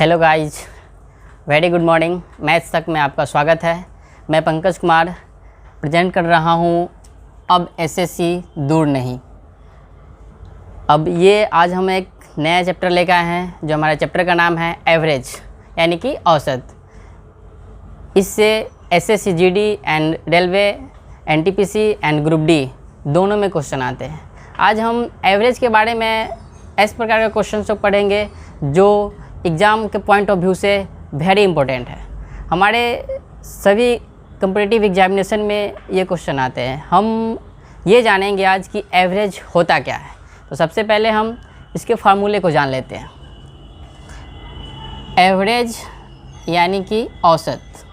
Hello guys, very good morning. Maths तक में आपका स्वागत है। मैं पंकज कुमार प्रेजेंट कर रहा हूँ अब एसएससी दूर नहीं। अब ये आज हम एक नया चैप्टर लेकर आए हैं, जो हमारे चैप्टर का नाम है एवरेज, यानी कि औसत। इससे SSC GD and railway, NTPC and group D दोनों में क्वेश्चन आते हैं। आज हम एवरेज के बारे में इस प्रकार के क्वेश्चन को पढ़ेंगे जो एग्ज़ाम के पॉइंट ऑफ व्यू से वेरी इंपॉर्टेंट है। हमारे सभी कॉम्पिटिटिव एग्जामिनेशन में ये क्वेश्चन आते हैं। हम ये जानेंगे आज कि एवरेज होता क्या है। तो सबसे पहले हम इसके फार्मूले को जान लेते हैं। एवरेज यानी कि औसत।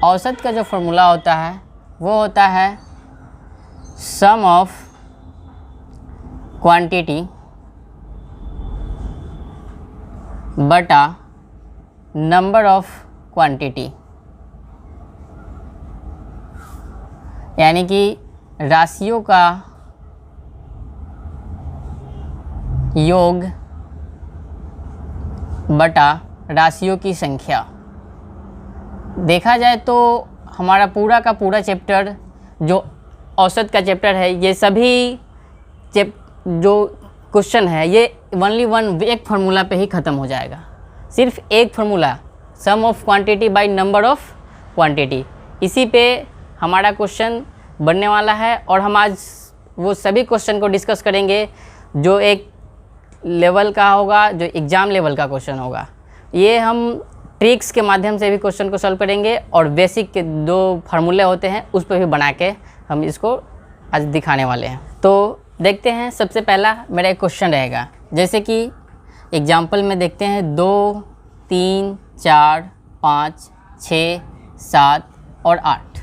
औसत का जो फार्मूला होता है वो होता है सम ऑफ क्वांटिटी बटा नंबर ऑफ क्वांटिटी, यानी कि राशियों का योग बटा राशियों की संख्या। देखा जाए तो हमारा पूरा का पूरा चैप्टर जो औसत का चैप्टर है, ये सभी जो क्वेश्चन है ये ओनली एक फार्मूला पे ही ख़त्म हो जाएगा। सिर्फ एक formula, sum of quantity by number of quantity, इसी पे हमारा क्वेश्चन बनने वाला है। और हम आज वो सभी क्वेश्चन को डिस्कस करेंगे जो एक लेवल का होगा, जो एग्ज़ाम लेवल का क्वेश्चन होगा। ये हम ट्रिक्स के माध्यम से भी क्वेश्चन को सॉल्व करेंगे और बेसिक के दो फार्मूले होते हैं उस पर भी बना के हम इसको आज दिखाने वाले हैं। तो देखते हैं। सबसे पहला मेरा एक क्वेश्चन रहेगा, जैसे कि एग्जाम्पल में देखते हैं 2, 3, 4, 5, 6, 7 और 8।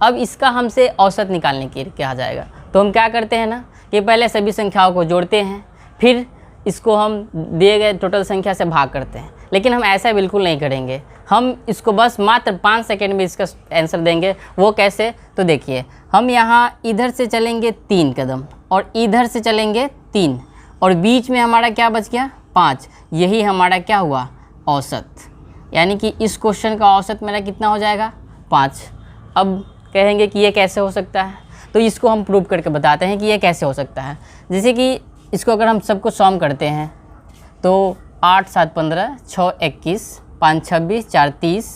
अब इसका हमसे औसत निकालने के कहा जाएगा। तो हम क्या करते हैं ना कि पहले सभी संख्याओं को जोड़ते हैं, फिर इसको हम दिए गए टोटल संख्या से भाग करते हैं। लेकिन हम ऐसा बिल्कुल नहीं करेंगे। हम इसको बस मात्र 5 सेकेंड में इसका आंसर देंगे। वो कैसे? तो देखिए, हम यहाँ इधर से चलेंगे 3 कदम और इधर से चलेंगे 3 और बीच में हमारा क्या बच गया? 5। यही हमारा क्या हुआ? औसत। यानी कि इस क्वेश्चन का औसत मेरा कितना हो जाएगा? 5। अब कहेंगे कि ये कैसे हो सकता है, तो इसको हम प्रूव करके बताते हैं कि ये कैसे हो सकता है। जैसे कि इसको अगर हम सबको सॉम करते हैं तो 8, 7, 15, 6, 21, 5, 26, 4, 30,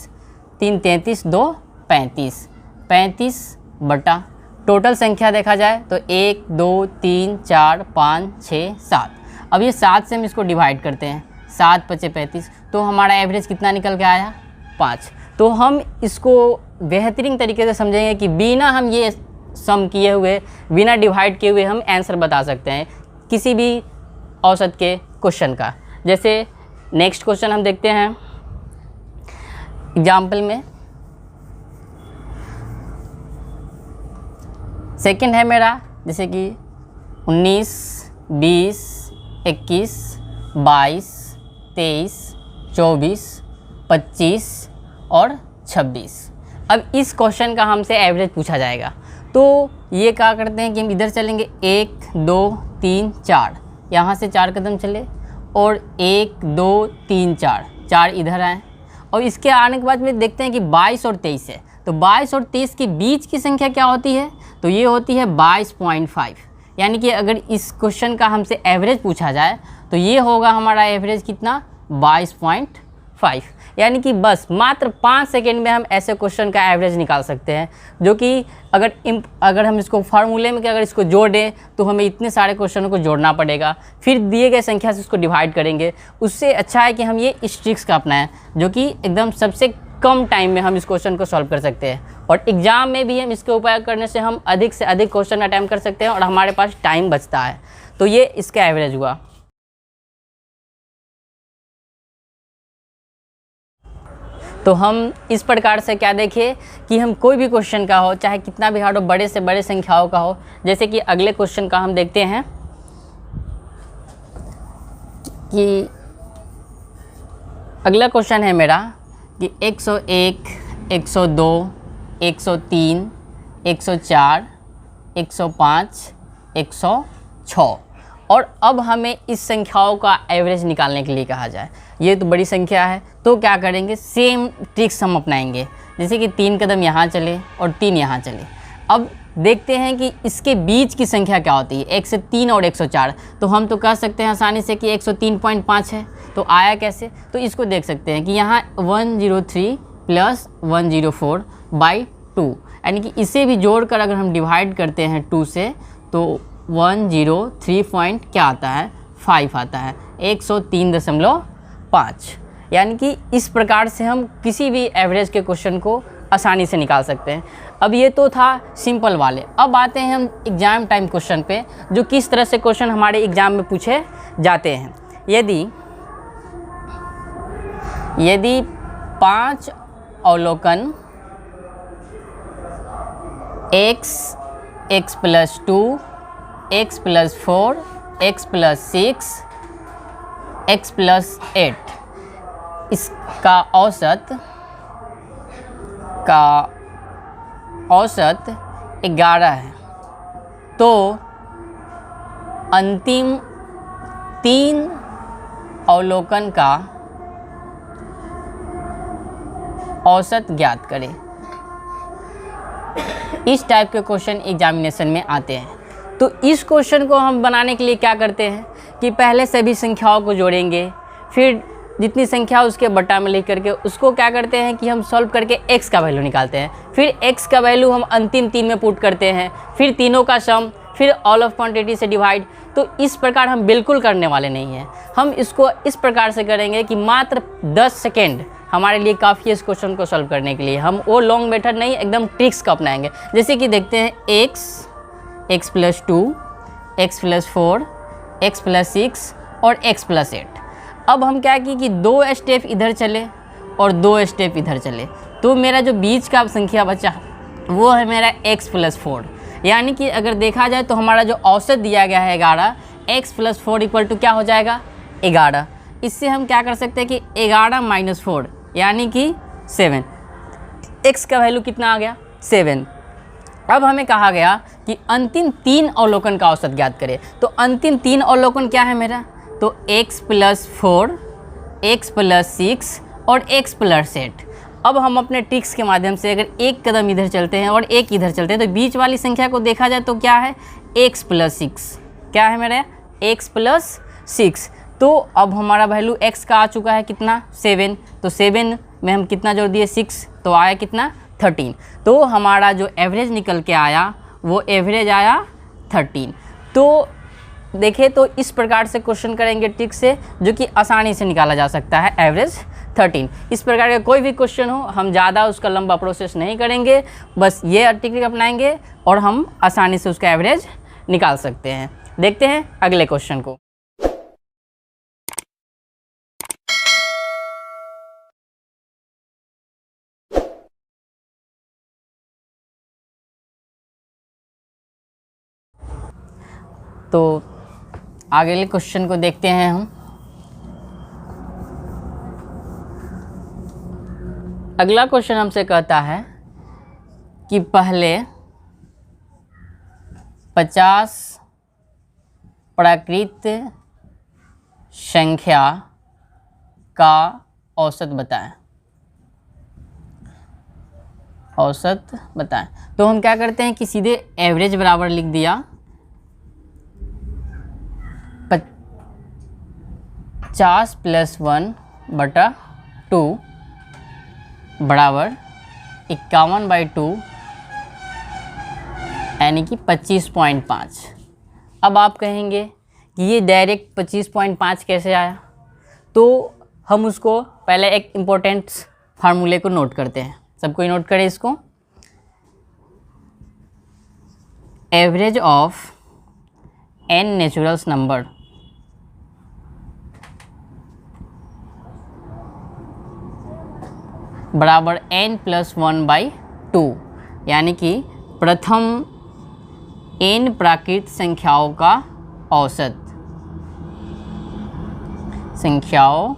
3, 33, 2, 35। 35 बटा टोटल संख्या देखा जाए तो 1, 2, 3, 4, 5, 6, 7। अब ये 7 से हम इसको डिवाइड करते हैं, 7 × 5 = 35। तो हमारा एवरेज कितना निकल के आया? 5। तो हम इसको बेहतरीन तरीके से समझेंगे कि बिना हम ये सम किए हुए, बिना डिवाइड किए हुए हम आंसर बता सकते हैं किसी भी औसत के क्वेश्चन का। जैसे नेक्स्ट क्वेश्चन हम देखते हैं एग्जाम्पल में। सेकंड है मेरा, जैसे कि 19, 20, 21, 22, 23, 24, 25 और 26। अब इस क्वेश्चन का हमसे एवरेज पूछा जाएगा। तो ये क्या करते हैं कि हम इधर चलेंगे 1, 2, 3, 4, यहाँ से 4 कदम चले और 1, 2, 3, 4 इधर आए। और इसके आने के बाद में देखते हैं कि 22 और 23 है। तो 22 और 23 के बीच की संख्या क्या होती है? तो ये होती है 22.5। यानी कि अगर इस क्वेश्चन का हमसे एवरेज पूछा जाए तो ये होगा हमारा एवरेज कितना? 22.5। यानी कि बस मात्र 5 सेकेंड में हम ऐसे क्वेश्चन का एवरेज निकाल सकते हैं, जो कि अगर हम इसको फार्मूले में अगर इसको जोड़ दें तो हमें इतने सारे क्वेश्चनों को जोड़ना पड़ेगा, फिर दिए गए संख्या से इसको डिवाइड करेंगे। उससे अच्छा है कि हम ये इस ट्रिक्स का अपनाएं, जो कि एकदम सबसे कम टाइम में हम इस क्वेश्चन को सॉल्व कर सकते हैं। और एग्ज़ाम में भी हम इसके उपयोग करने से हम अधिक से अधिक क्वेश्चन अटैम्प्ट कर सकते हैं और हमारे पास टाइम बचता है। तो ये इसका एवरेज हुआ। तो हम इस प्रकार से क्या देखें कि हम कोई भी क्वेश्चन का हो, चाहे कितना भी हार्ड हो, बड़े से बड़े संख्याओं का हो। जैसे कि अगले क्वेश्चन का हम देखते हैं कि अगला क्वेश्चन है मेरा कि 101, 102, 103, 104, 105, 106 और अब हमें इस संख्याओं का एवरेज निकालने के लिए कहा जाए। ये तो बड़ी संख्या है, तो क्या करेंगे, सेम ट्रिक्स हम अपनाएंगे। जैसे कि 3 कदम यहाँ चले और 3 यहाँ चले। अब देखते हैं कि इसके बीच की संख्या क्या होती है, 103 और 104। तो हम तो कह सकते हैं आसानी से कि 103.5 है। तो आया कैसे, तो इसको देख सकते हैं कि यहाँ 103 + 104/2, यानी कि इसे भी जोड़कर अगर हम डिवाइड करते हैं 2 से, तो 103 पॉइंट क्या आता है, 5 आता है, 103.5। यानी कि इस प्रकार से हम किसी भी एवरेज के क्वेश्चन को आसानी से निकाल सकते हैं। अब ये तो था सिंपल वाले। अब आते हैं हम एग्ज़ाम टाइम क्वेश्चन पे, जो किस तरह से क्वेश्चन हमारे एग्ज़ाम में पूछे जाते हैं। यदि 5 अवलोकन x, x + 2, x + 4, x + 6, x + 8 इसका औसत 11 है, तो अंतिम 3 अवलोकन का औसत ज्ञात करें। इस टाइप के क्वेश्चन एग्जामिनेशन में आते हैं। तो इस क्वेश्चन को हम बनाने के लिए क्या करते हैं कि पहले सभी संख्याओं को जोड़ेंगे, फिर जितनी संख्या उसके बटा में लिख करके उसको क्या करते हैं कि हम सॉल्व करके x का वैल्यू निकालते हैं, फिर x का वैल्यू हम अंतिम 3 में पुट करते हैं, फिर तीनों का सम, फिर ऑल ऑफ क्वांटिटी से डिवाइड। तो इस प्रकार हम बिल्कुल करने वाले नहीं हैं। हम इसको इस प्रकार से करेंगे कि मात्र 10 सेकेंड हमारे लिए काफ़ी है इस क्वेश्चन को सॉल्व करने के लिए। हम वो लॉन्ग मेथड नहीं, एकदम ट्रिक्स का अपनाएंगे। जैसे कि देखते हैं x, x + 2, x + 4, x + 6 और x + 8। अब हम क्या किए कि 2 स्टेप इधर चले और 2 स्टेप इधर चले, तो मेरा जो बीच का संख्या बचा वो है मेरा x + 4। यानी कि अगर देखा जाए तो हमारा जो औसत दिया गया है 11, x + 4 = क्या हो जाएगा, 11। इससे हम क्या कर सकते हैं कि 11 - 4 यानी कि 7। x का वैल्यू कितना आ गया, 7। अब हमें कहा गया कि अंतिम 3 अवलोकन का औसत ज्ञात करें। तो अंतिम 3 अवलोकन क्या है मेरा, तो x + 4, x + 6 और x + 8। अब हम अपने ट्रिक्स के माध्यम से अगर एक कदम इधर चलते हैं और एक इधर चलते हैं, तो बीच वाली संख्या को देखा जाए तो क्या है, x + 6। क्या है मेरा, x + 6। तो अब हमारा वैल्यू x का आ चुका है कितना, 7। तो 7 में हम कितना जोड़ दिए, 6, तो आया कितना, 13। तो हमारा जो एवरेज निकल के आया वो एवरेज आया 13। तो देखें तो इस प्रकार से क्वेश्चन करेंगे ट्रिक से, जो कि आसानी से निकाला जा सकता है एवरेज 13। इस प्रकार का कोई भी क्वेश्चन हो, हम ज़्यादा उसका लंबा प्रोसेस नहीं करेंगे, बस ये ट्रिक अपनाएंगे और हम आसानी से उसका एवरेज निकाल सकते हैं। देखते हैं अगले क्वेश्चन को। तो अगले क्वेश्चन को देखते हैं हम। अगला क्वेश्चन हमसे कहता है कि पहले 50 प्राकृत संख्या का औसत बताएं। औसत बताएं। तो हम क्या करते हैं कि सीधे एवरेज बराबर लिख दिया, 50 + 1/2 बराबर 51/2 यानी कि 25.5। अब आप कहेंगे कि ये डायरेक्ट 25.5 कैसे आया, तो हम उसको पहले एक इम्पोर्टेंट फार्मूले को नोट करते हैं। सब कोई नोट करें इसको। Average of n naturals number बराबर n + 1/2, यानी कि प्रथम n प्राकृत संख्याओं का औसत, संख्याओं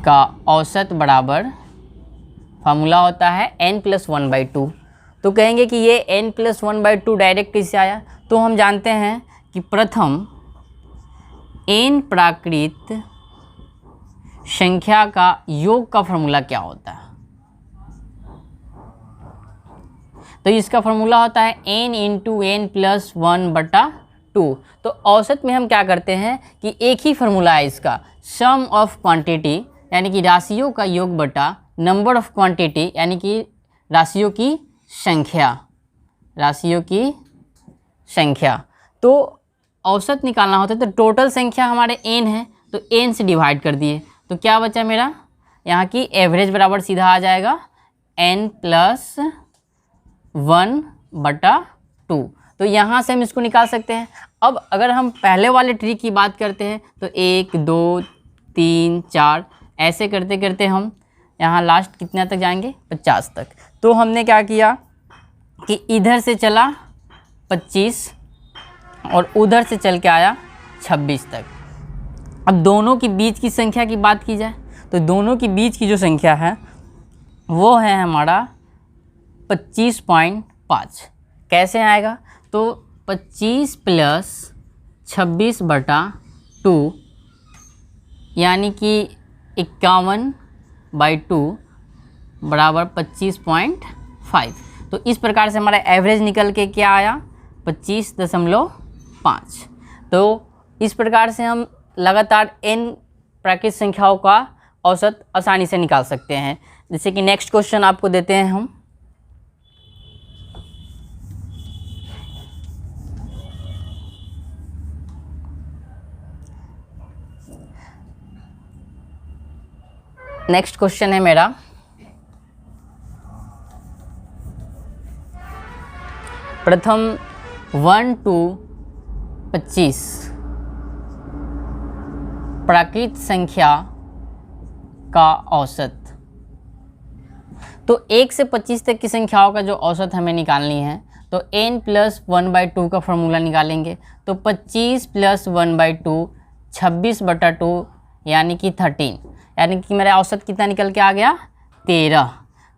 का औसत बराबर फार्मूला होता है n + 1/2। तो कहेंगे कि ये n + 1/2 डायरेक्ट कैसे आया, तो हम जानते हैं कि प्रथम n प्राकृत संख्या का योग का फॉर्मूला क्या होता है। तो इसका फॉर्मूला होता है n इंटू एन प्लस 1/2। तो औसत में हम क्या करते हैं कि एक ही फॉर्मूला है इसका, सम ऑफ क्वांटिटी यानी कि राशियों का योग बटा नंबर ऑफ क्वांटिटी यानी कि राशियों की संख्या। तो औसत निकालना होता है तो टोटल संख्या हमारे n है तो n से डिवाइड कर दिए, तो क्या बचा मेरा यहाँ की एवरेज बराबर सीधा आ जाएगा n प्लस 1/2। तो यहाँ से हम इसको निकाल सकते हैं। अब अगर हम पहले वाले ट्री की बात करते हैं तो 1 2 3 4 ऐसे करते करते हम यहाँ लास्ट कितना तक जाएंगे 50 तक। तो हमने क्या किया कि इधर से चला 25 और उधर से चल के आया 26 तक। अब दोनों के बीच की संख्या की बात की जाए तो दोनों के बीच की जो संख्या है वो है हमारा 25.5। कैसे आएगा तो 25 प्लस 26/2 यानी कि 51/2 बराबर 25.5। तो इस प्रकार से हमारा एवरेज निकल के क्या आया 25.5। तो इस प्रकार से हम लगातार n प्राकृत संख्याओं का औसत आसानी से निकाल सकते हैं। जैसे कि नेक्स्ट क्वेश्चन आपको देते हैं हम। नेक्स्ट क्वेश्चन है मेरा प्रथम 1 to 25 प्राकृत संख्या का औसत। तो 1 से 25 तक की संख्याओं का जो औसत हमें निकालनी है तो n प्लस 1/2 का फॉर्मूला निकालेंगे। तो 25 प्लस 1/2 26/2 यानी कि 13, यानी कि मेरा औसत कितना निकल के आ गया 13।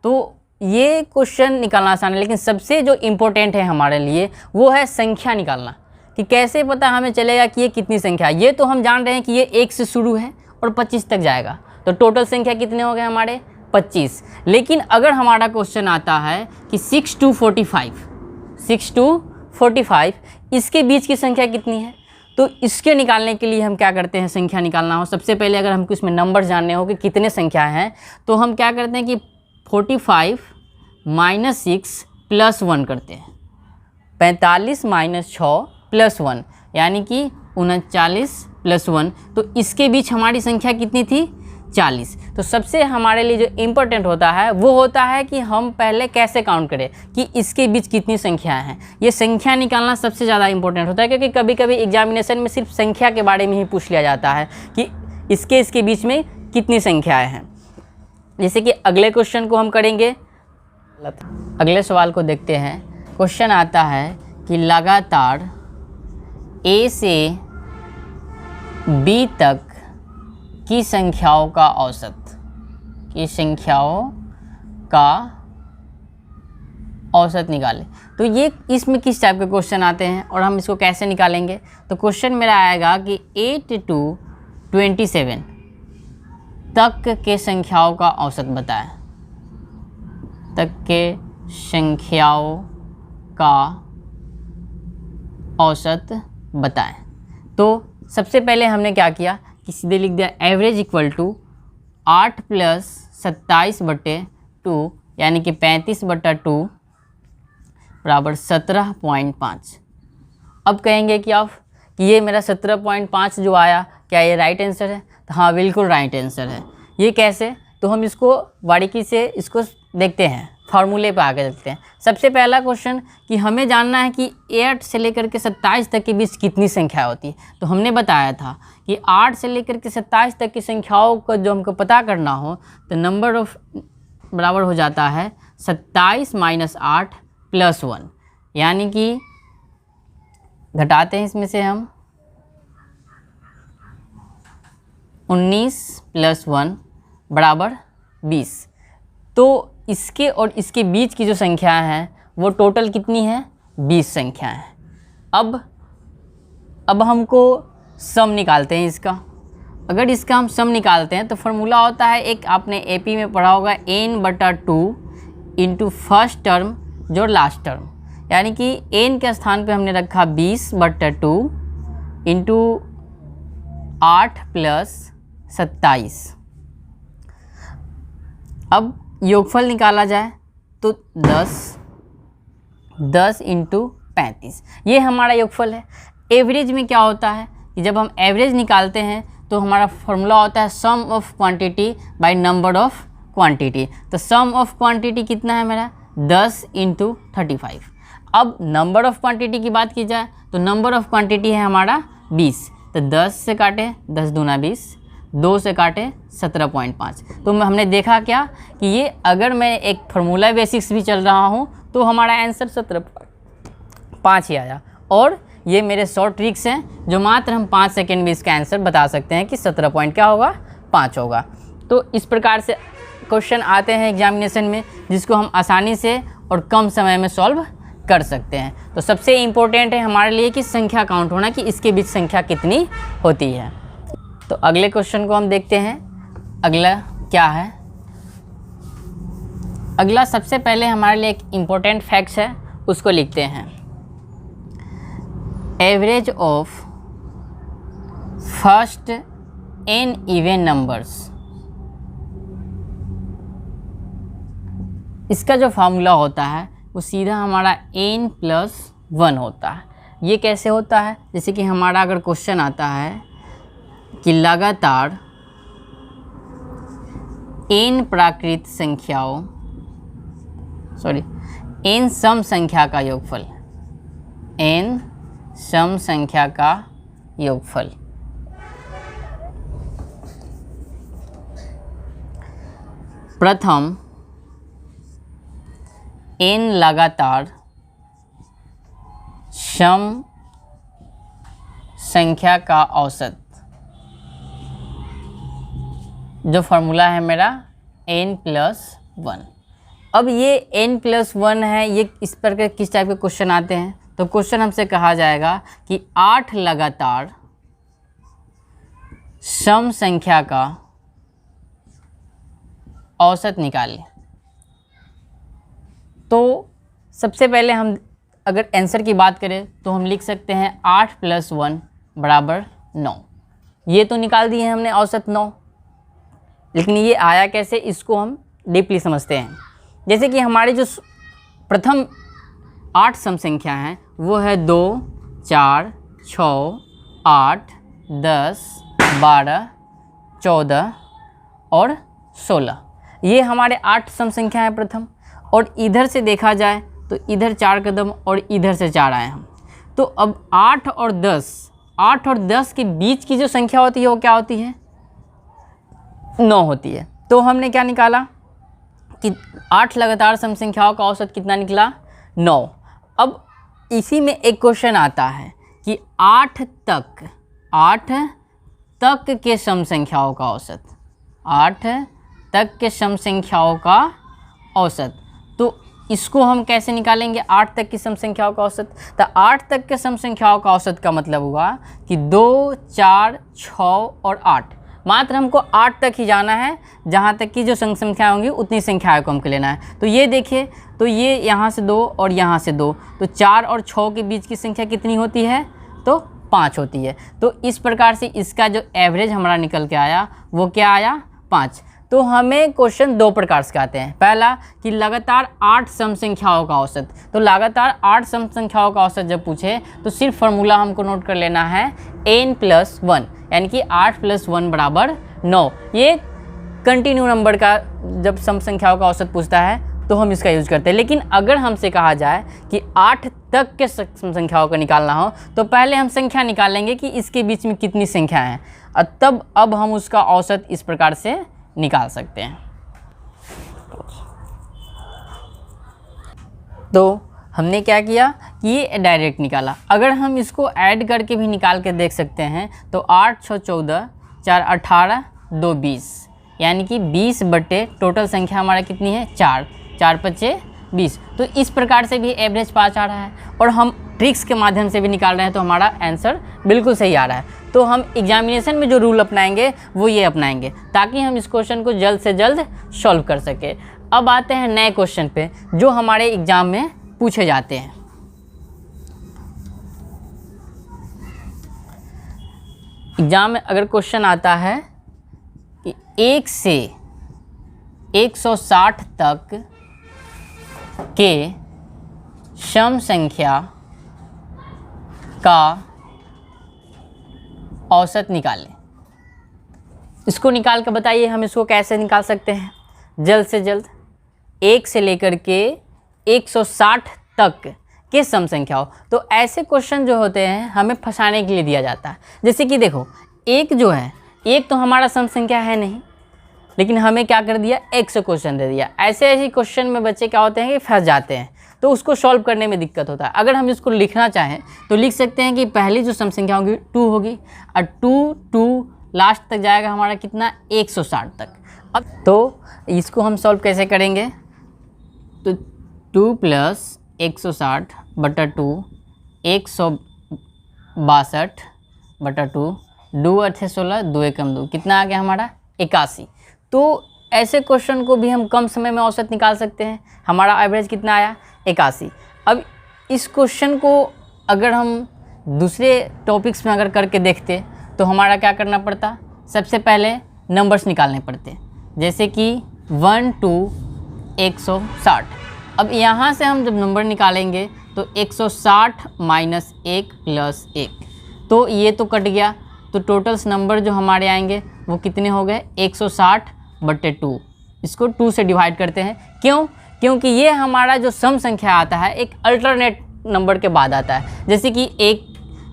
तो ये क्वेश्चन निकालना आसान है, लेकिन सबसे जो इम्पोर्टेंट है हमारे लिए वो है संख्या निकालना, कि कैसे पता हमें चलेगा कि ये कितनी संख्या है। ये तो हम जान रहे हैं कि ये 1 से शुरू है और 25 तक जाएगा, तो टोटल संख्या कितने हो गए हमारे 25। लेकिन अगर हमारा क्वेश्चन आता है कि 6 to 45 इसके बीच की संख्या कितनी है, तो इसके निकालने के लिए हम क्या करते हैं, संख्या निकालना हो सबसे पहले अगर हमको इसमें नंबर जानने हो कि कितने संख्या हैं, तो हम क्या करते हैं कि 45 - 6 + 1 करते हैं। 45 - 6 + 1 यानी कि 39 + 1। तो इसके बीच हमारी संख्या कितनी थी 40। तो सबसे हमारे लिए जो इम्पोर्टेंट होता है वो होता है कि हम पहले कैसे काउंट करें कि इसके बीच कितनी संख्याएं हैं। ये संख्या निकालना सबसे ज़्यादा इम्पोर्टेंट होता है, क्योंकि कभी कभी एग्जामिनेशन में सिर्फ संख्या के बारे में ही पूछ लिया जाता है कि इसके बीच में कितनी संख्याएं हैं। जैसे कि अगले क्वेश्चन को हम करेंगे। अगले सवाल को देखते हैं। क्वेश्चन आता है कि लगातार A से B तक की संख्याओं का औसत निकालें। तो ये इसमें किस टाइप के क्वेश्चन आते हैं और हम इसको कैसे निकालेंगे। तो क्वेश्चन मेरा आएगा कि 8 to 27 तक के संख्याओं का औसत बताएं। तो सबसे पहले हमने क्या किया कि सीधे लिख दिया एवरेज इक्वल टू 8 + 27/2 यानी कि 35/2 बराबर 17.5। अब कहेंगे कि आप कि ये मेरा 17.5 जो आया क्या ये राइट आंसर है। तो हाँ बिल्कुल राइट आंसर है। ये कैसे, तो हम इसको बारीकी से इसको देखते हैं, फार्मूले पे आगे चलते हैं। सबसे पहला क्वेश्चन कि हमें जानना है कि 8 से लेकर के 27 तक के बीच कितनी संख्या होती है। तो हमने बताया था कि 8 से लेकर के 27 तक की संख्याओं को जो हमको पता करना हो तो नंबर ऑफ बराबर हो जाता है 27 - 8 + 1, यानी कि घटाते हैं इसमें से हम 19 + 1 बराबर 20। तो इसके और इसके बीच की जो संख्या है वो टोटल कितनी है 20 संख्या है। अब अब हमको सम निकालते हैं इसका। अगर इसका हम सम निकालते हैं तो फार्मूला होता है, एक आपने एपी में पढ़ा होगा, n/2 इंटू फर्स्ट टर्म जो लास्ट टर्म, यानी कि n के स्थान पे हमने रखा 20/2 इंटू 8 + 27। अब योगफल निकाला जाए तो 10 इंटू 35, ये हमारा योगफल है। एवरेज में क्या होता है कि जब हम एवरेज निकालते हैं तो हमारा फॉर्मूला होता है sum of quantity by number of quantity. तो सम ऑफ क्वांटिटी कितना है मेरा, 10 इंटू 35। अब नंबर ऑफ क्वांटिटी की बात की जाए तो नंबर ऑफ क्वांटिटी है हमारा 20, तो 10 से काटे 10 दूना 20, 2 से काटे 17.5। तो हमने देखा क्या कि ये अगर मैं एक फार्मूला बेसिक्स भी चल रहा हूँ तो हमारा आंसर 17.5 ही आया। और ये मेरे शॉर्ट ट्रिक्स हैं जो मात्र हम 5 सेकेंड में इसका आंसर बता सकते हैं कि 17 पॉइंट क्या होगा, 5 होगा। तो इस प्रकार से क्वेश्चन आते हैं एग्जामिनेशन में जिसको हम आसानी से और कम समय में सॉल्व कर सकते हैं। तो सबसे इम्पोर्टेंट है हमारे लिए कि संख्या काउंट होना, कि इसके बीच संख्या कितनी होती है। तो अगले क्वेश्चन को हम देखते हैं। अगला क्या है, अगला सबसे पहले हमारे लिए एक इम्पोर्टेंट फैक्ट्स है, उसको लिखते हैं। Average of first n even numbers, इसका जो फार्मूला होता है वो सीधा हमारा n+1 होता है। ये कैसे होता है, जैसे कि हमारा अगर क्वेश्चन आता है कि लगातार n प्राकृत संख्याओं n सम संख्या का योगफल, n सम संख्या का योगफल प्रथम n लगातार सम संख्या का औसत, जो फार्मूला है मेरा n+1। अब ये n+1 है, ये इस पर के किस टाइप के क्वेश्चन आते हैं, तो क्वेश्चन हमसे कहा जाएगा कि 8 लगातार सम संख्या का औसत निकालें। तो सबसे पहले हम अगर आंसर की बात करें तो हम लिख सकते हैं 8 + 1 = 9। ये तो निकाल दिए हमने औसत 9, लेकिन ये आया कैसे, इसको हम डीपली समझते हैं। जैसे कि हमारी जो प्रथम 8 सम संख्या हैं वो है 2, 4, 6, 8, 10, 12, 14 और 16। ये हमारे 8 सम संख्या है प्रथम। और इधर से देखा जाए तो इधर 4 कदम और इधर से 4 आए हम। तो अब 8 और 10 के बीच की जो संख्या होती है वो क्या होती है, 9 होती है। तो हमने क्या निकाला कि 8 लगातार सम संख्याओं का औसत कितना निकला, 9। अब इसी में एक क्वेश्चन आता है कि 8 तक के सम संख्याओं का औसत, 8 तक के सम संख्याओं का औसत। तो इसको हम कैसे निकालेंगे, 8 तक की सम संख्याओं का औसत। तो 8 तक के सम संख्याओं का औसत का मतलब हुआ कि 2, 4, 6 और 8। मात्र हमको 8 तक ही जाना है, जहाँ तक की जो संख्या होंगी उतनी संख्याओं को हमको लेना है। तो ये देखिए, तो ये यहाँ से 2 और यहाँ से 2, तो 4 और 6 के बीच की संख्या कितनी होती है, तो 5 होती है। तो इस प्रकार से इसका जो एवरेज हमारा निकल के आया वो क्या आया, 5। तो हमें क्वेश्चन 2 प्रकार से आते हैं। पहला कि लगातार 8 सम संख्याओं का औसत। तो लगातार 8 सम संख्याओं का औसत जब पूछे तो सिर्फ फार्मूला हमको नोट कर लेना है n+1, यानी कि 8 + 1 = 9। ये कंटिन्यू नंबर का जब सम संख्याओं का औसत पूछता है तो हम इसका यूज़ करते हैं। लेकिन अगर हमसे कहा जाए कि 8 तक के सम संख्याओं को निकालना हो तो पहले हम संख्या निकालेंगे कि इसके बीच में कितनी संख्या है, और तब अब हम उसका औसत इस प्रकार से निकाल सकते हैं। तो हमने क्या किया कि ये डायरेक्ट निकाला। अगर हम इसको ऐड करके भी निकाल के देख सकते हैं तो 8, 6, 14, 4, 18, 2, 20, यानी कि 20 बटे टोटल संख्या हमारा कितनी है, 4, 4 × 5 = 20। तो इस प्रकार से भी एवरेज 5 आ रहा है। और हम ट्रिक्स के माध्यम से भी निकाल रहे हैं तो हमारा आंसर बिल्कुल सही आ रहा है। तो हम एग्जामिनेशन में जो रूल अपनाएंगे वो ये अपनाएंगे ताकि हम इस क्वेश्चन को जल्द से जल्द सॉल्व कर सके। अब आते हैं नए क्वेश्चन पे जो हमारे एग्ज़ाम में पूछे जाते हैं। एग्ज़ाम में अगर क्वेश्चन आता है कि 1 से 160 तक के सम संख्या का औसत निकालें, इसको निकाल कर बताइए हम इसको कैसे निकाल सकते हैं जल्द से जल्द। 1 से लेकर के 160 तक के सम संख्या हो। तो ऐसे क्वेश्चन जो होते हैं हमें फंसाने के लिए दिया जाता है। जैसे कि देखो, एक जो है, एक तो हमारा सम संख्या है नहीं, लेकिन हमें क्या कर दिया, एक से क्वेश्चन दे दिया। ऐसे क्वेश्चन में बच्चे क्या होते हैं कि फंस जाते हैं, तो उसको सॉल्व करने में दिक्कत होता है। अगर हम इसको लिखना चाहें तो लिख सकते हैं कि पहली जो सम संख्या होगी 2 होगी और 2 लास्ट तक जाएगा हमारा कितना, 160 तक। अब तो इसको हम सॉल्व कैसे करेंगे, तो 2 + 160 बटा 2, 162 बटा 2, 2 8 16, 2 1 2, कितना आ गया हमारा 81। तो ऐसे क्वेश्चन को भी हम कम समय में औसत निकाल सकते हैं। हमारा एवरेज कितना आया, 81। अब इस क्वेश्चन को अगर हम दूसरे टॉपिक्स में अगर करके देखते तो हमारा क्या करना पड़ता, सबसे पहले नंबर्स निकालने पड़ते, जैसे कि 1 2 160। अब यहाँ से हम जब नंबर निकालेंगे तो 160 - 1 + 1, तो ये तो कट गया। तो टोटल्स नंबर जो हमारे आएंगे वो कितने हो गए, 160/2। इसको 2 से डिवाइड करते हैं, क्यों, क्योंकि ये हमारा जो सम संख्या आता है एक अल्टरनेट नंबर के बाद आता है। जैसे कि 1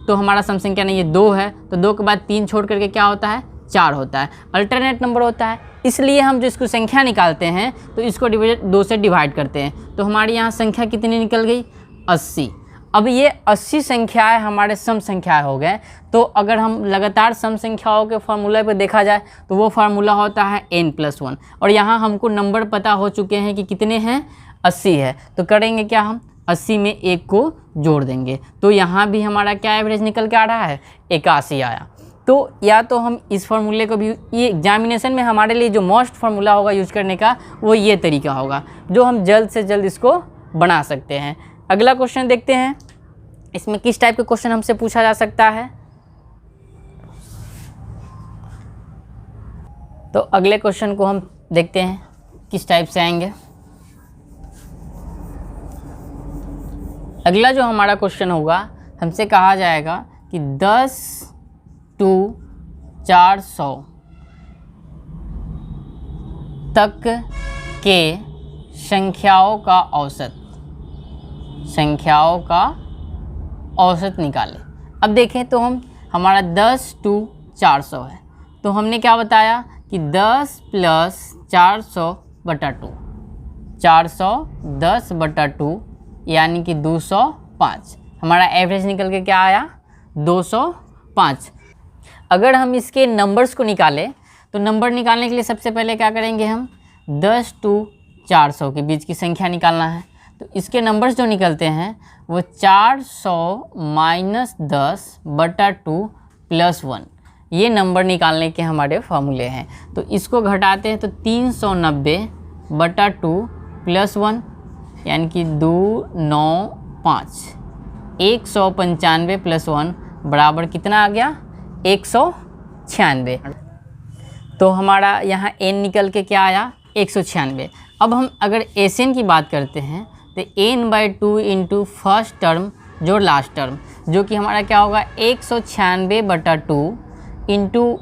तो हमारा सम संख्या नहीं है, 2 है, तो 2 के बाद 3 छोड़ करके क्या होता है, 4 होता है, अल्टरनेट नंबर होता है। इसलिए हम जो इसको संख्या निकालते हैं तो इसको 2 से डिवाइड करते हैं। तो हमारी यहाँ संख्या कितनी निकल गई, 80। अब ये 80 संख्याएं हमारे सम संख्या हो गए। तो अगर हम लगातार सम संख्याओं के फार्मूला पे देखा जाए तो वो फार्मूला होता है n+1, और यहाँ हमको नंबर पता हो चुके हैं कि कितने हैं, 80 है। तो करेंगे क्या, हम 80 में 1 को जोड़ देंगे, तो यहाँ भी हमारा क्या एवरेज निकल के आ रहा है, 81 आया। तो या तो हम इस फार्मूले को भी, ये एग्जामिनेशन में हमारे लिए जो मोस्ट फार्मूला होगा यूज करने का वो ये तरीका होगा जो हम जल्द से जल्द इसको बना सकते हैं। अगला क्वेश्चन देखते हैं, इसमें किस टाइप के क्वेश्चन हमसे पूछा जा सकता है। तो अगले क्वेश्चन को हम देखते हैं किस टाइप से आएंगे। अगला जो हमारा क्वेश्चन होगा, हमसे कहा जाएगा कि 10 to 400 तक के संख्याओं का औसत निकालें। अब देखें तो हमारा 10 to 400 है, तो हमने क्या बताया कि 10 + 400/2, 410/2 यानी कि 205। हमारा एवरेज निकल के क्या आया, 205। अगर हम इसके नंबर्स को निकालें तो नंबर निकालने के लिए सबसे पहले क्या करेंगे, हम 10 to 400 के बीच की संख्या निकालना है। तो इसके नंबर्स जो निकलते हैं वो 400 - 10/2 + 1, ये नंबर निकालने के हमारे फार्मूले हैं। तो इसको घटाते हैं तो 390/2 + 1 यानी कि 295, 195 + 1 बराबर कितना आ गया, 196। तो हमारा यहाँ n निकल के क्या आया, 196। अब हम अगर SN की बात करते हैं तो n/2 इंटू फर्स्ट टर्म जो लास्ट टर्म, जो कि हमारा क्या होगा, 196/2 इंटू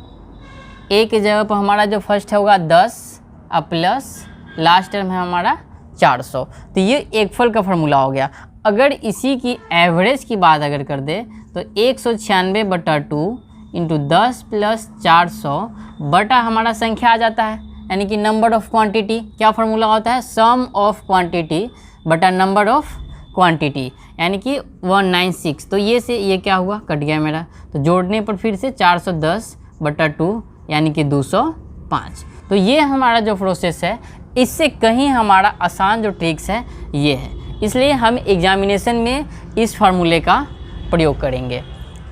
ए की जगह पर हमारा जो फर्स्ट होगा 10 और प्लस लास्ट टर्म है हमारा 400। तो ये एक फल का फार्मूला हो गया। अगर इसी की एवरेज की बात अगर कर दे तो 196/2 इंटू 10 + 400 बटा हमारा संख्या आ जाता है, यानी कि नंबर ऑफ क्वांटिटी। क्या फार्मूला होता है, सम ऑफ क्वांटिटी बटा नंबर ऑफ क्वांटिटी, यानी कि 196। तो ये से ये क्या हुआ, कट गया मेरा, तो जोड़ने पर फिर से 410/2 यानी कि 205। तो ये हमारा जो प्रोसेस है इससे कहीं हमारा आसान जो ट्रिक्स है ये है। इसलिए हम एग्जामिनेशन में इस फार्मूले का प्रयोग करेंगे।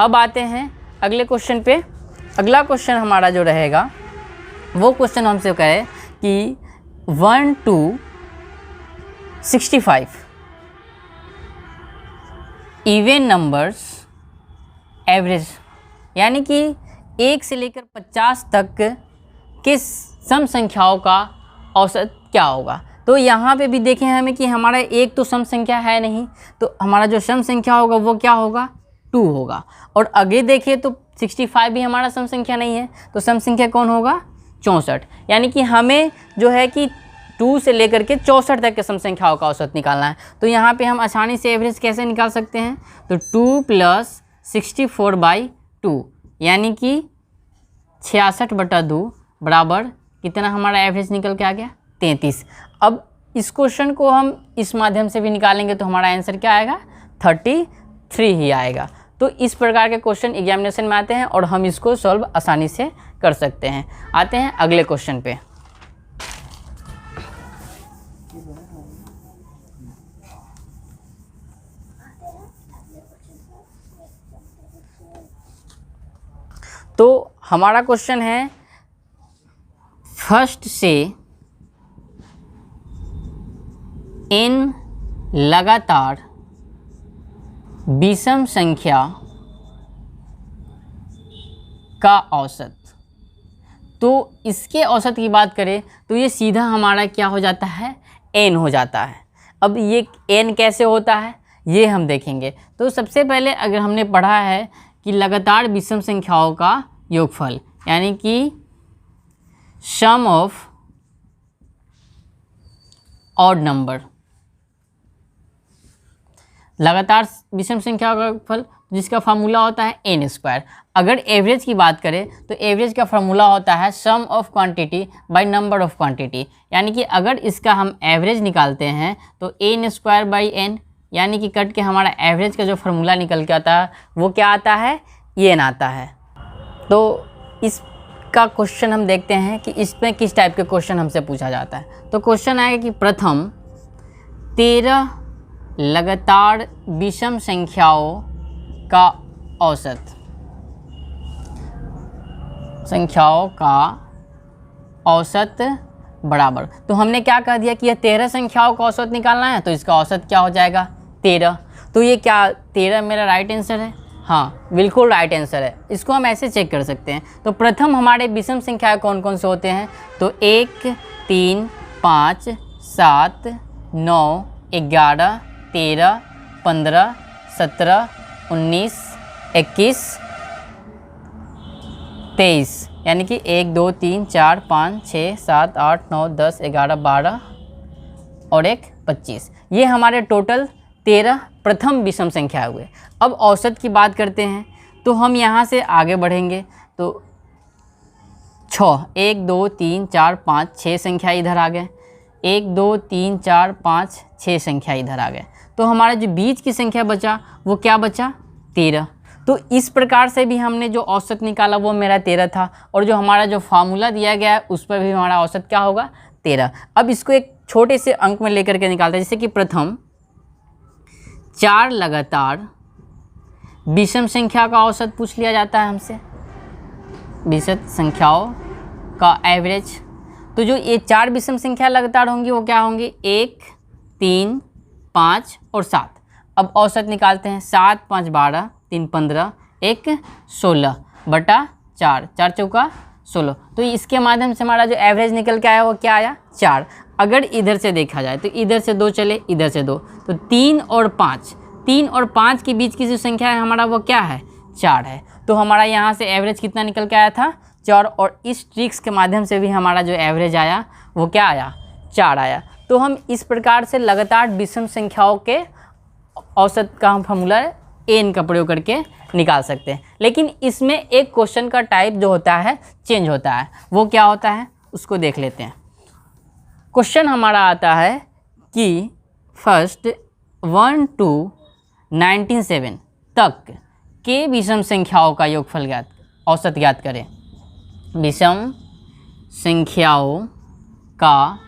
अब आते हैं अगले क्वेश्चन पे। अगला क्वेश्चन हमारा जो रहेगा वो क्वेश्चन हमसे कहे कि 1 to 65 इवन नंबर्स एवरेज, यानी कि 1 से लेकर 50 तक के सम संख्याओं का औसत क्या होगा। तो यहाँ पे भी देखें हमें कि हमारा एक तो सम संख्या है नहीं, तो हमारा जो सम संख्या होगा वो क्या होगा, 2 होगा। और आगे देखिए तो 65 भी हमारा सम संख्या नहीं है, तो सम संख्या कौन होगा, 64। यानी कि हमें जो है कि 2 से लेकर के 64 तक के सम संख्याओं का औसत निकालना है। तो यहाँ पे हम आसानी से एवरेज कैसे निकाल सकते हैं, तो 2 + 64/2 यानी कि 66/2 बराबर कितना हमारा एवरेज निकल के आ गया, 33। अब इस क्वेश्चन को हम इस माध्यम से भी निकालेंगे तो हमारा आंसर क्या आएगा, 33 ही आएगा। तो इस प्रकार के क्वेश्चन एग्जामिनेशन में आते हैं और हम इसको सॉल्व आसानी से कर सकते हैं। आते हैं अगले क्वेश्चन पे। तो हमारा क्वेश्चन है फर्स्ट से इन लगातार विषम संख्या का औसत। तो इसके औसत की बात करें तो ये सीधा हमारा क्या हो जाता है, n हो जाता है। अब ये n कैसे होता है ये हम देखेंगे। तो सबसे पहले अगर हमने पढ़ा है कि लगातार विषम संख्याओं का योगफल, यानी कि सम ऑफ ऑड नंबर, लगातार विषम संख्याओं का योगफल जिसका फार्मूला होता है n²। अगर एवरेज की बात करें तो एवरेज का फार्मूला होता है sum of quantity by number of quantity, यानी कि अगर इसका हम एवरेज निकालते हैं तो n²/n, यानी कि कट के हमारा एवरेज का जो फार्मूला निकल के आता है वो क्या आता है, n आता है। तो इसका क्वेश्चन हम देखते हैं कि इसमें किस टाइप के क्वेश्चन हमसे पूछा जाता है। तो क्वेश्चन आएगा कि प्रथम 13 लगातार विषम संख्याओं का औसत, संख्याओं का औसत बराबर। तो हमने क्या कह दिया कि यह 13 संख्याओं का औसत निकालना है, तो इसका औसत क्या हो जाएगा, 13। तो ये क्या 13 मेरा राइट आंसर है, हाँ बिल्कुल राइट आंसर है। इसको हम ऐसे चेक कर सकते हैं। तो प्रथम हमारे विषम संख्याएं कौन कौन से होते हैं, तो 1, 3, 5, 7, 9, 11, 13, 15, 17, 19, 21, 23, यानी कि 1, 2, 3, 4, 5, 6, 7, 8, 9, 10, 11, 12 और 1, 25। ये हमारे टोटल 13 प्रथम विषम संख्या हुए। अब औसत की बात करते हैं तो हम यहाँ से आगे बढ़ेंगे तो 6, 1, 2, 3, 4, 5, 6 संख्या इधर आ गए, 1, 2, 3, 4, 5, 6 संख्या इधर आ गए। तो हमारा जो बीच की संख्या बचा वो क्या बचा, 13। तो इस प्रकार से भी हमने जो औसत निकाला वो मेरा 13 था, और जो हमारा जो फार्मूला दिया गया है उस पर भी हमारा औसत क्या होगा, 13। अब इसको एक छोटे से अंक में लेकर के निकालते हैं, जैसे कि प्रथम 4 लगातार विषम संख्या का औसत पूछ लिया जाता है हमसे, विषम संख्याओं का एवरेज। तो जो ये 4 विषम संख्या लगातार होंगी वो क्या होंगी, 1, 3, 5 और 7। अब औसत निकालते हैं, 7, 5, 12, 3, 15, 1, 16 बटा 4, 4 चौका 16। तो इसके माध्यम से हमारा जो एवरेज निकल के आया वो क्या आया, 4। अगर इधर से देखा जाए तो इधर से 2 चले, इधर से 2, तो 3 और 5, 3 और 5 के बीच की जो संख्या है हमारा वो क्या है, 4 है। तो हमारा यहाँ से एवरेज कितना निकल के आया था, 4। और इस ट्रिक्स के माध्यम से भी हमारा जो एवरेज आया वो क्या आया, 4 आया। तो हम इस प्रकार से लगातार विषम संख्याओं के औसत का हम फार्मूला n का प्रयोग करके निकाल सकते हैं। लेकिन इसमें एक क्वेश्चन का टाइप जो होता है चेंज होता है, वो क्या होता है उसको देख लेते हैं। क्वेश्चन हमारा आता है कि फर्स्ट 1 to 97 तक के विषम संख्याओं का योगफल ज्ञात, औसत ज्ञात करें। विषम संख्याओं का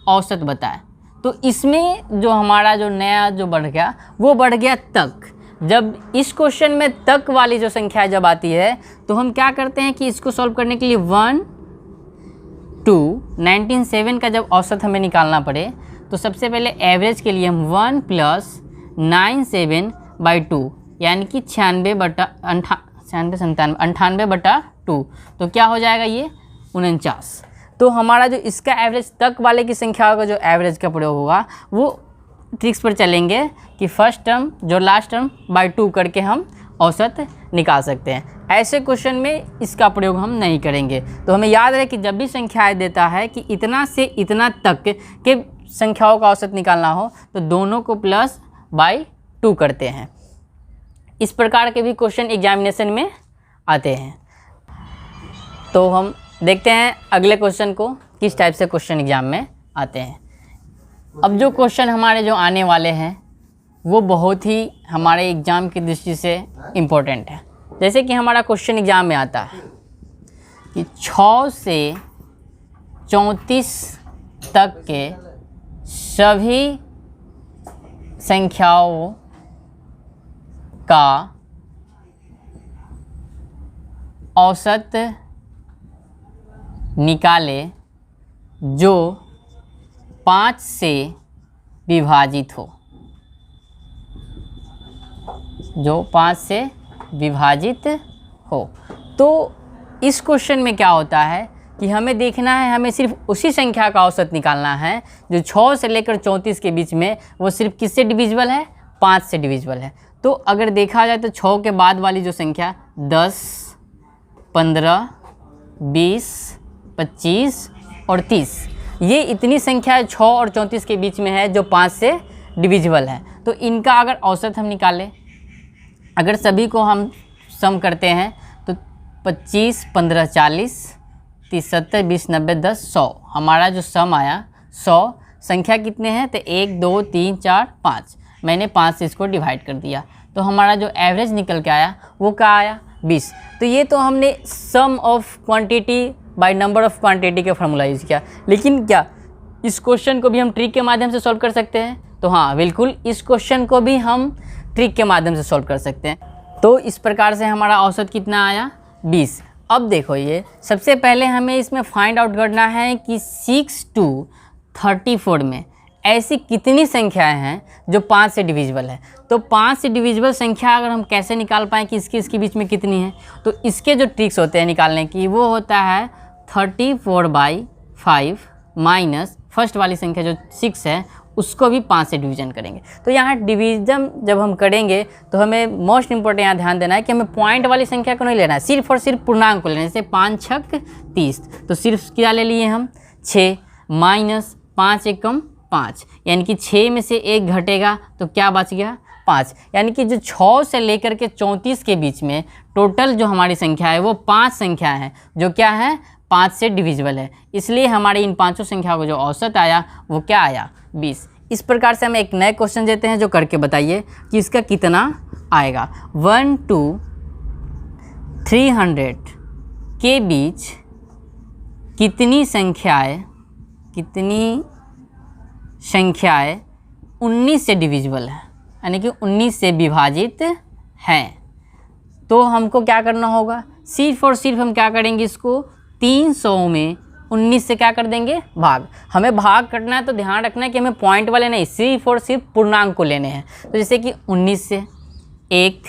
औसत बताएं। तो इसमें जो हमारा जो नया जो बढ़ गया वो बढ़ गया तक। जब इस क्वेश्चन में तक वाली जो संख्या जब आती है तो हम क्या करते हैं कि इसको सॉल्व करने के लिए 1 2 197 का जब औसत हमें निकालना पड़े तो सबसे पहले एवरेज के लिए हम 1 + 97/2 यानी कि 98/2 तो क्या हो जाएगा ये 49। तो हमारा जो इसका एवरेज तक वाले की संख्या का जो एवरेज का प्रयोग होगा वो ट्रिक्स पर चलेंगे कि फर्स्ट टर्म जो लास्ट टर्म बाय 2 करके हम औसत निकाल सकते हैं। ऐसे क्वेश्चन में इसका प्रयोग हम नहीं करेंगे। तो हमें याद रहे कि जब भी संख्याएं देता है कि इतना से इतना तक के संख्याओं का औसत निकालना हो तो दोनों को +/2 करते हैं। इस प्रकार के भी क्वेश्चन एग्जामिनेशन में आते हैं। तो हम देखते हैं अगले क्वेश्चन को किस टाइप से क्वेश्चन एग्जाम में आते हैं। अब जो क्वेश्चन हमारे जो आने वाले हैं वो बहुत ही हमारे एग्ज़ाम की दृष्टि से इम्पोर्टेंट है। जैसे कि हमारा क्वेश्चन एग्ज़ाम में आता है कि 6 से 34 तक के सभी संख्याओं का औसत निकाले जो 5 से विभाजित हो, जो 5 से विभाजित हो। तो इस क्वेश्चन में क्या होता है कि हमें देखना है, हमें सिर्फ उसी संख्या का औसत निकालना है जो 6 से लेकर 34 के बीच में वो सिर्फ किससे डिविजिबल है, 5 से डिविजिबल है। तो अगर देखा जाए तो 6 के बाद वाली जो संख्या 10, 15, 20, 25 और 30, ये इतनी संख्या 6 और 34 के बीच में है जो 5 से डिविजिबल है। तो इनका अगर औसत हम निकालें, अगर सभी को हम सम करते हैं तो 25, 15, 40, 30, 70, 20, 90, 10, 100, हमारा जो सम आया 100। संख्या कितने हैं तो 1 2 3 4 5, मैंने 5 से इसको डिवाइड कर दिया तो हमारा जो एवरेज निकल के आया वो क्या आया 20। तो ये तो हमने sum of quantity by number of quantity का फार्मूला यूज़ किया। लेकिन क्या इस क्वेश्चन को भी हम ट्रिक के माध्यम से सॉल्व कर सकते हैं? तो हाँ बिल्कुल, इस क्वेश्चन को भी हम ट्रिक के माध्यम से सॉल्व कर सकते हैं। तो इस प्रकार से हमारा औसत कितना आया 20। अब देखो ये सबसे पहले हमें इसमें फाइंड आउट करना है कि 6 to 34 में ऐसी कितनी संख्याएं हैं जो 5 से डिविजिबल है। तो 5 से डिविजिबल संख्या अगर हम कैसे निकाल पाएँ कि इसके बीच में कितनी है, तो इसके जो ट्रिक्स होते हैं निकालने की वो होता है 34/5 माइनस फर्स्ट वाली संख्या जो 6 है उसको भी 5 से डिवीज़न करेंगे। तो यहाँ डिवीज़न जब हम करेंगे तो हमें मोस्ट इंपॉर्टेंट यहाँ ध्यान देना है कि हमें पॉइंट वाली संख्या को नहीं लेना है, सिर्फ और सिर्फ पूर्णांक को लेना है। जैसे 5 छक 30, तो सिर्फ क्या ले लिए हम 6 माइनस 5 एकम 5, यानी कि 6 में से 1 घटेगा तो क्या बच गया 5। यानी कि जो 6 से लेकर के 34 के बीच में टोटल जो हमारी संख्या है वो 5 संख्या है जो क्या है 5 से डिविजिबल है। इसलिए हमारे इन पांचों संख्याओं को जो औसत आया वो क्या आया 20। इस प्रकार से हम एक नए क्वेश्चन देते हैं जो करके बताइए कि इसका कितना आएगा। 1 to 300 के बीच कितनी संख्याएं 19 से डिविजिबल है, यानी कि 19 से विभाजित हैं। तो हमको क्या करना होगा, सिर्फ और सिर्फ हम क्या करेंगे, इसको 300 में 19 से क्या कर देंगे भाग। हमें भाग करना है तो ध्यान रखना है कि हमें पॉइंट वाले नहीं, सिर्फ और सिर्फ पूर्णांक को लेने हैं। तो जैसे कि 19 से 1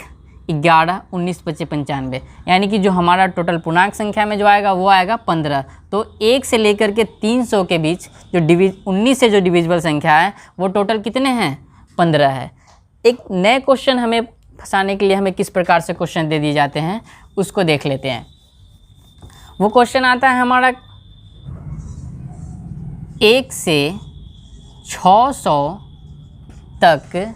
11, 19 25 95, यानी कि जो हमारा टोटल पूर्णांक संख्या में जो आएगा वो आएगा 15। तो 1 से लेकर के 300 के बीच जो 19 से जो डिविजिबल संख्या है वो टोटल कितने हैं 15 है। एक नए क्वेश्चन हमें फंसाने के लिए हमें किस प्रकार से क्वेश्चन दे दिए जाते हैं उसको देख लेते हैं। वो क्वेश्चन आता है हमारा 1 से 600 तक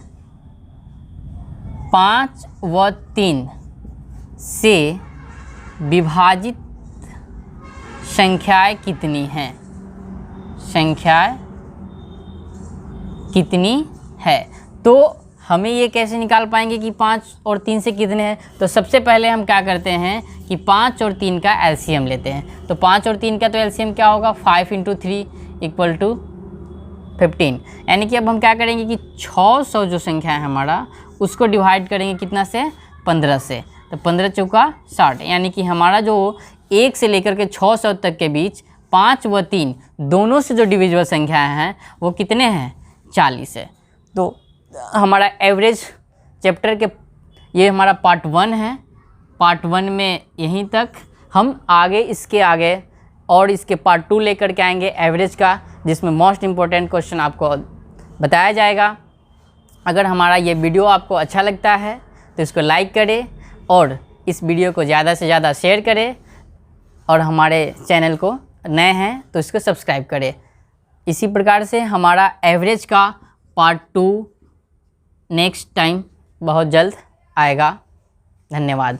5 व 3 से विभाजित संख्याएं कितनी हैं, संख्याएं कितनी है। तो हमें ये कैसे निकाल पाएंगे कि 5 और 3 से कितने हैं। तो सबसे पहले हम क्या करते हैं कि 5 और 3 का एलसीएम लेते हैं। तो 5 और 3 का तो एलसीएम क्या होगा 5 × 3 = 15। यानी कि अब हम क्या करेंगे कि 600 जो संख्या है हमारा उसको डिवाइड करेंगे कितना से, 15 से। तो 15 चौका 60, यानी कि हमारा जो 1 से लेकर के 600 तक के बीच 5 व 3 दोनों से जो डिविजिबल संख्याएं हैं वो कितने हैं, 40 है। तो हमारा एवरेज चैप्टर के ये हमारा पार्ट 1 है। पार्ट 1 में यहीं तक, हम आगे इसके आगे और इसके पार्ट 2 लेकर के आएंगे एवरेज का, जिसमें मोस्ट इम्पोर्टेंट क्वेश्चन आपको बताया जाएगा। अगर हमारा ये वीडियो आपको अच्छा लगता है तो इसको लाइक करें और इस वीडियो को ज़्यादा से ज़्यादा शेयर करें, और हमारे चैनल को नए हैं तो इसको सब्सक्राइब करें। इसी प्रकार से हमारा एवरेज का पार्ट 2 नेक्स्ट टाइम बहुत जल्द आएगा। धन्यवाद।